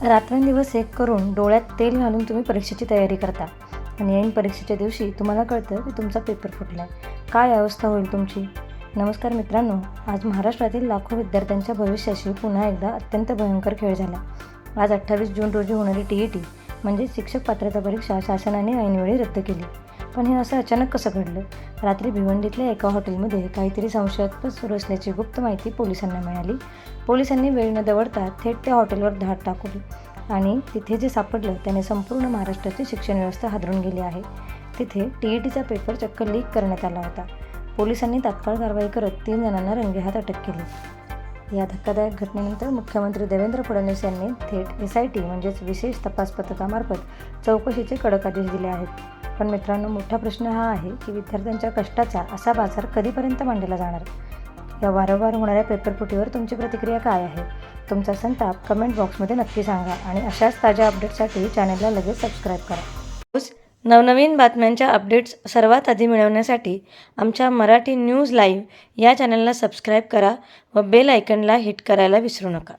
रात्रंदिवस एक करून डोळ्यात तेल घालून तुम्ही परीक्षेची तयारी करता आणि ऐन परीक्षेच्या दिवशी तुम्हाला कळतं की तुमचा पेपर फुटला आहे. काय अवस्था होईल तुमची? नमस्कार मित्रांनो, आज महाराष्ट्रातील लाखो विद्यार्थ्यांच्या भविष्याशी पुन्हा एकदा अत्यंत भयंकर खेळ झाला. आज 28 जून रोजी होणारी TET म्हणजे शिक्षक पात्रता परीक्षा शासनाने ऐनवेळी रद्द केली. पण हे असं अचानक कसं घडलं? रात्री भिवंडीतल्या एका हॉटेलमध्ये काहीतरी संशयास्पद सुरू असल्याची गुप्त माहिती पोलिसांना मिळाली. पोलिसांनी वेळ न दवडता थेट त्या हॉटेलवर धाड टाकली आणि तिथे जे सापडलं त्याने संपूर्ण महाराष्ट्राची शिक्षण व्यवस्था हादरून गेली आहे. तिथे TETचा पेपर चक्क लीक करण्यात आला होता. पोलिसांनी तात्काळ कारवाई करत 3 जणांना रंगेहात अटक केली. या धक्कादायक घटनेनंतर मुख्यमंत्री देवेंद्र फडणवीस यांनी थेट SIT म्हणजेच विशेष तपास पथकामार्फत चौकशीचे कडक आदेश दिले आहेत. पण मित्रांनो, मोठा प्रश्न हा आहे की विद्यार्थ्यांच्या कष्टाचा असा बाजार कधीपर्यंत मांडला जाणार? या वारंवार होणाऱ्या पेपरफुटीवर तुमची प्रतिक्रिया काय आहे? तुमचा संताप कमेंट बॉक्समध्ये नक्की सांगा आणि अशाच ताज्या अपडेट्ससाठी चॅनलला लगेच सबस्क्राईब करा. नवनवीन बातम्यांच्या अपडेट्स सर्वात आधी मिळवण्यासाठी आमच्या मराठी न्यूज लाईव्ह या चॅनलला सबस्क्राईब करा व बेल आयकनला हिट करायला विसरू नका.